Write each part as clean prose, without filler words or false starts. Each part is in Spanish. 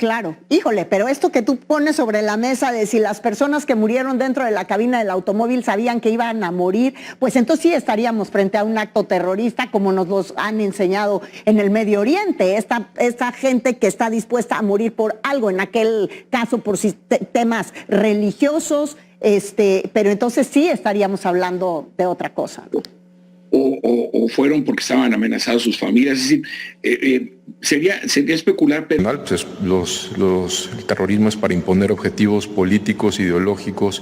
Claro, híjole, pero esto que tú pones sobre la mesa de si las personas que murieron dentro de la cabina del automóvil sabían que iban a morir, pues entonces sí estaríamos frente a un acto terrorista como nos los han enseñado en el Medio Oriente, esta gente que está dispuesta a morir por algo, en aquel caso por temas religiosos, pero entonces sí estaríamos hablando de otra cosa, ¿no? O fueron porque estaban amenazadas sus familias. Es decir, sería especular, pero Pues el terrorismo es para imponer objetivos políticos, ideológicos,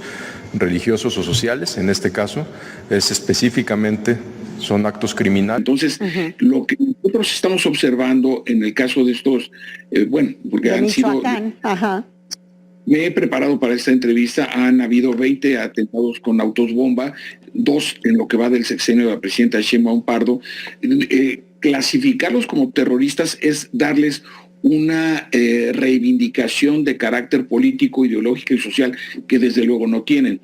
religiosos o sociales. En este caso, es específicamente, son actos criminales. Entonces, lo que nosotros estamos observando en el caso de estos, porque de han Michoacán, sido... ajá. Me he preparado para esta entrevista. Han habido 20 atentados con autos bomba, 2 en lo que va del sexenio de la presidenta Sheinbaum Pardo. Clasificarlos como terroristas es darles una reivindicación de carácter político, ideológico y social que desde luego no tienen.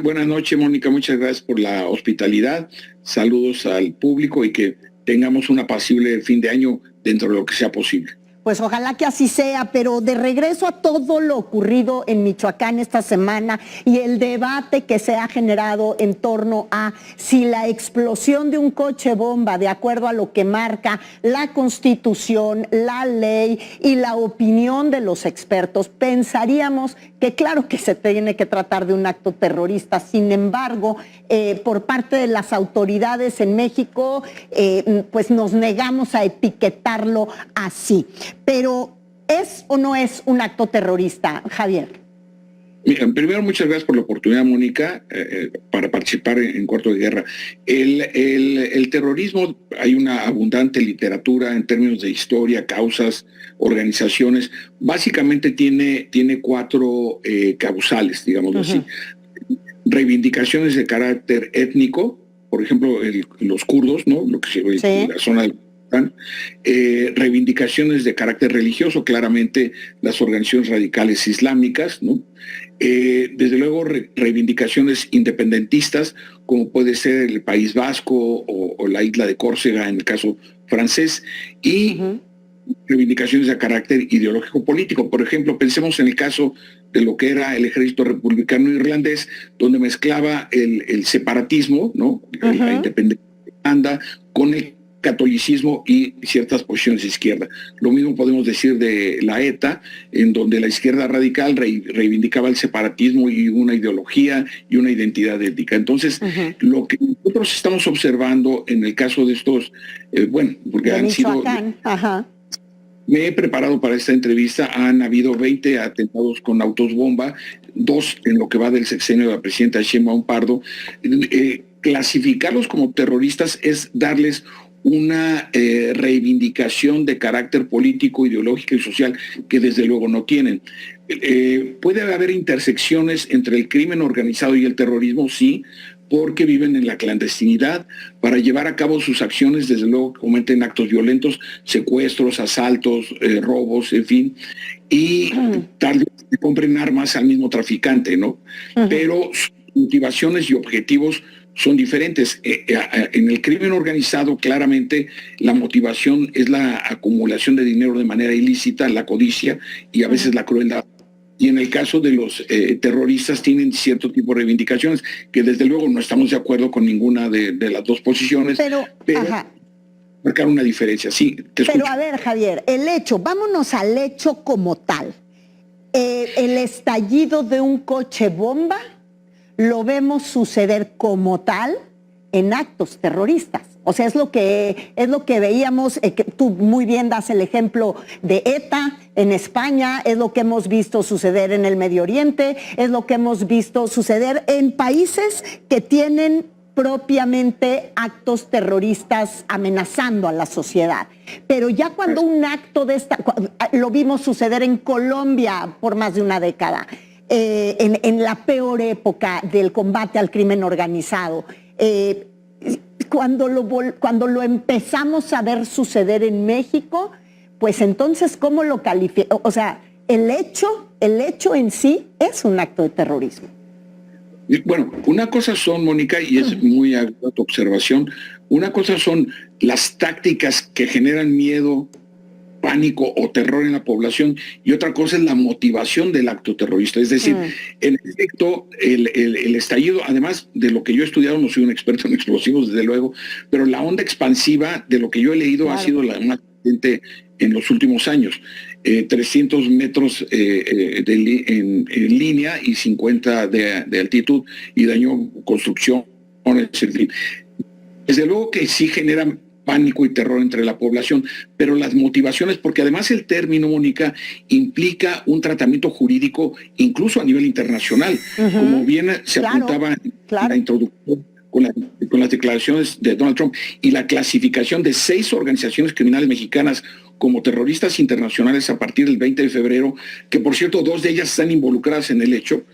Buenas noches, Mónica, muchas gracias por la hospitalidad. Saludos al público y que tengamos un apacible fin de año dentro de lo que sea posible. Pues ojalá que así sea, pero de regreso a todo lo ocurrido en Michoacán esta semana y el debate que se ha generado en torno a si la explosión de un coche bomba, de acuerdo a lo que marca la Constitución, la ley y la opinión de los expertos, pensaríamos que claro que se tiene que tratar de un acto terrorista. Sin embargo, por parte de las autoridades en México, pues nos negamos a etiquetarlo así. Pero, ¿es o no es un acto terrorista, Javier? Mira, primero, muchas gracias por la oportunidad, Mónica, para participar en Cuarto de Guerra. El terrorismo, hay una abundante literatura en términos de historia, causas, organizaciones. Básicamente tiene 4 causales, digámoslo así. Reivindicaciones de carácter étnico, por ejemplo, los kurdos, ¿no? Lo que se la zona del reivindicaciones de carácter religioso, claramente las organizaciones radicales islámicas, ¿no? Desde luego reivindicaciones independentistas, como puede ser el País Vasco o la isla de Córcega en el caso francés, y reivindicaciones de carácter ideológico político. Por ejemplo, pensemos en el caso de lo que era el ejército republicano irlandés, donde mezclaba el separatismo, ¿no? La independencia de Irlanda con el catolicismo y ciertas posiciones de izquierda. Lo mismo podemos decir de la ETA, en donde la izquierda radical reivindicaba el separatismo y una ideología y una identidad étnica. Entonces, lo que nosotros estamos observando en el caso de estos, porque de han Michoacán, sido... Me he preparado para esta entrevista. Han habido 20 atentados con autos bomba, 2 en lo que va del sexenio de la presidenta Sheinbaum Pardo. Clasificarlos como terroristas es darles una reivindicación de carácter político, ideológico y social que desde luego no tienen. ¿Puede haber intersecciones entre el crimen organizado y el terrorismo? Sí, porque viven en la clandestinidad para llevar a cabo sus acciones, desde luego cometen actos violentos, secuestros, asaltos, robos, en fin, y tal vez compren armas al mismo traficante, ¿no? Pero sus motivaciones y objetivos son diferentes. En el crimen organizado, claramente, la motivación es la acumulación de dinero de manera ilícita, la codicia y a veces la crueldad. Y en el caso de los terroristas tienen cierto tipo de reivindicaciones, que desde luego no estamos de acuerdo con ninguna de las dos posiciones, pero marcar una diferencia. Sí, te escucho. Pero a ver, Javier, vámonos al hecho como tal. El estallido de un coche bomba lo vemos suceder como tal en actos terroristas. O sea, es lo que veíamos, que tú muy bien das el ejemplo de ETA en España, es lo que hemos visto suceder en el Medio Oriente, es lo que hemos visto suceder en países que tienen propiamente actos terroristas amenazando a la sociedad. Pero ya cuando un acto de lo vimos suceder en Colombia por más de una década, en la peor época del combate al crimen organizado, cuando lo empezamos a ver suceder en México, pues entonces, ¿cómo lo califica? O sea, el hecho en sí es un acto de terrorismo. Bueno, una cosa son, Mónica, y es muy aguda tu observación, una cosa son las tácticas que generan miedo pánico o terror en la población, y otra cosa es la motivación del acto terrorista. Es decir, en efecto, el estallido, además de lo que yo he estudiado, no soy un experto en explosivos, desde luego, pero la onda expansiva de lo que yo he leído ha sido la más potente en los últimos años. 300 metros en línea y 50 de altitud, y dañó construcciones. Desde luego que sí generan pánico y terror entre la población, pero las motivaciones, porque además el término, Mónica, implica un tratamiento jurídico incluso a nivel internacional, como bien se apuntaba en la introducción con las declaraciones de Donald Trump y la clasificación de 6 organizaciones criminales mexicanas como terroristas internacionales a partir del 20 de febrero, que por cierto 2 de ellas están involucradas en el hecho,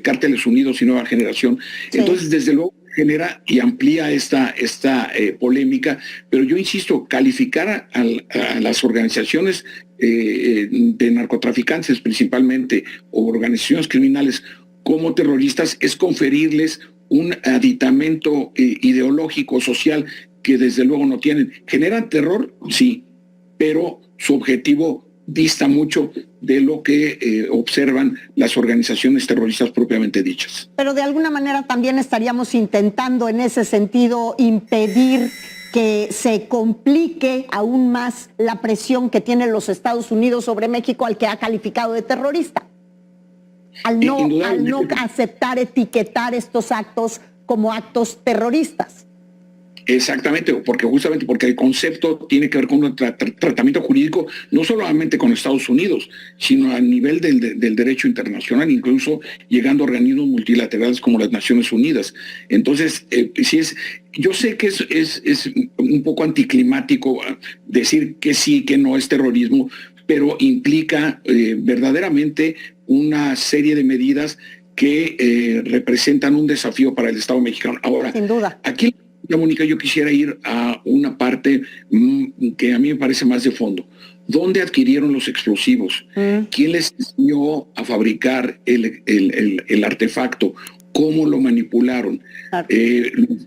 Cárteles Unidos y Nueva Generación. Sí. Entonces, desde luego, genera y amplía esta polémica, pero yo insisto, calificar a las organizaciones de narcotraficantes principalmente, o organizaciones criminales como terroristas, es conferirles un aditamento ideológico, social, que desde luego no tienen. ¿Generan terror? Sí, pero su objetivo dista mucho de lo que observan las organizaciones terroristas propiamente dichas. Pero de alguna manera también estaríamos intentando en ese sentido impedir que se complique aún más la presión que tienen los Estados Unidos sobre México, al que ha calificado de terrorista, al no aceptar etiquetar estos actos como actos terroristas. Exactamente, porque el concepto tiene que ver con un tratamiento jurídico, no solamente con Estados Unidos, sino a nivel del derecho internacional, incluso llegando a organismos multilaterales como las Naciones Unidas. Entonces, yo sé que es un poco anticlimático decir que sí, que no es terrorismo, pero implica verdaderamente una serie de medidas que representan un desafío para el Estado mexicano. Ahora, sin duda. Aquí, Mónica, yo quisiera ir a una parte que a mí me parece más de fondo. ¿Dónde adquirieron los explosivos? ¿Quién les enseñó a fabricar el artefacto? ¿Cómo lo manipularon?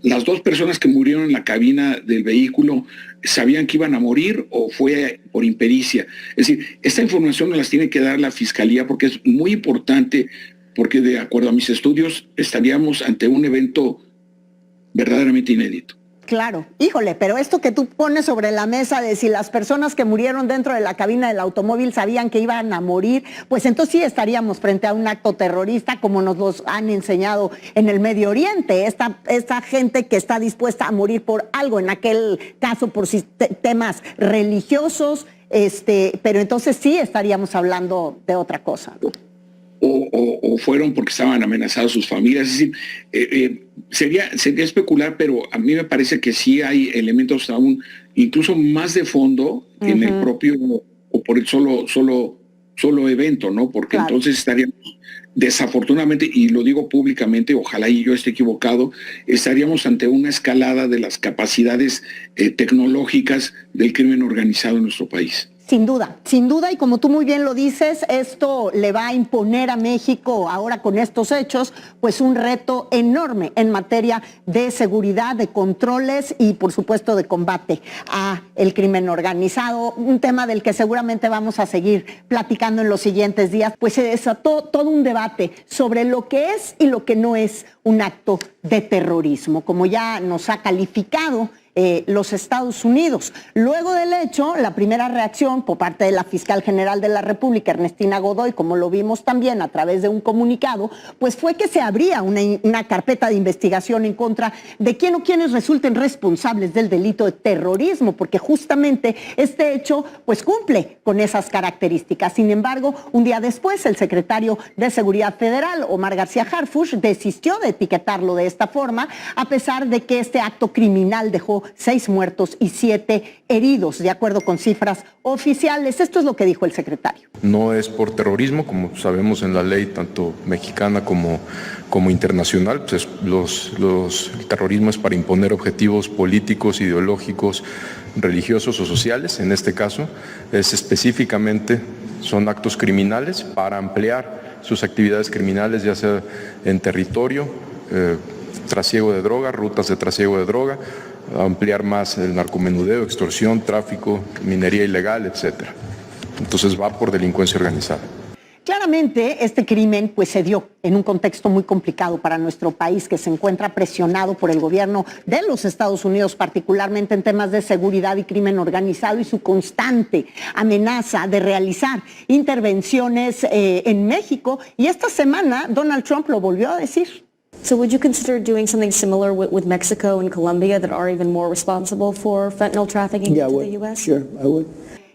Las 2 personas que murieron en la cabina del vehículo, ¿sabían que iban a morir o fue por impericia? Es decir, esta información nos las tiene que dar la Fiscalía, porque es muy importante, porque de acuerdo a mis estudios estaríamos ante un evento verdaderamente inédito. Claro, híjole, pero esto que tú pones sobre la mesa de si las personas que murieron dentro de la cabina del automóvil sabían que iban a morir, pues entonces sí estaríamos frente a un acto terrorista, como nos los han enseñado en el Medio Oriente. Esta gente que está dispuesta a morir por algo, en aquel caso por temas religiosos, pero entonces sí estaríamos hablando de otra cosa, ¿no? O fueron porque estaban amenazadas sus familias. Es decir, sería especular, pero a mí me parece que sí hay elementos aún incluso más de fondo en el propio, o por el solo evento, ¿no? Porque claro, entonces estaríamos, desafortunadamente, y lo digo públicamente, ojalá y yo esté equivocado, estaríamos ante una escalada de las capacidades tecnológicas del crimen organizado en nuestro país. Sin duda, y como tú muy bien lo dices, esto le va a imponer a México ahora con estos hechos, pues un reto enorme en materia de seguridad, de controles y por supuesto de combate a el crimen organizado, un tema del que seguramente vamos a seguir platicando en los siguientes días, pues se desató todo un debate sobre lo que es y lo que no es un acto de terrorismo, como ya nos ha calificado los Estados Unidos. Luego del hecho, la primera reacción por parte de la Fiscal General de la República, Ernestina Godoy, como lo vimos también a través de un comunicado, pues fue que se abría una carpeta de investigación en contra de quién o quienes resulten responsables del delito de terrorismo, porque justamente este hecho pues cumple con esas características. Sin embargo, un día después, el secretario de Seguridad Federal, Omar García Harfuch, desistió de etiquetarlo de esta forma, a pesar de que este acto criminal dejó 6 muertos y 7 heridos, de acuerdo con cifras oficiales. Esto es lo que dijo el secretario. No es por terrorismo, como sabemos en la ley, tanto mexicana como internacional. Pues el terrorismo es para imponer objetivos políticos, ideológicos, religiosos o sociales. En este caso, específicamente son actos criminales para ampliar sus actividades criminales, ya sea en territorio, trasiego de droga, rutas de trasiego de droga, ampliar más el narcomenudeo, extorsión, tráfico, minería ilegal, etcétera. Entonces va por delincuencia organizada. Claramente, este crimen pues, se dio en un contexto muy complicado para nuestro país, que se encuentra presionado por el gobierno de los Estados Unidos, particularmente en temas de seguridad y crimen organizado, y su constante amenaza de realizar intervenciones en México. Y esta semana Donald Trump lo volvió a decir. So would you consider doing something similar with Mexico and Colombia that are even more responsible for fentanyl trafficking into the U.S.? Sure, I would.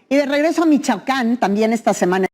Y de regreso a Michoacán, también esta semana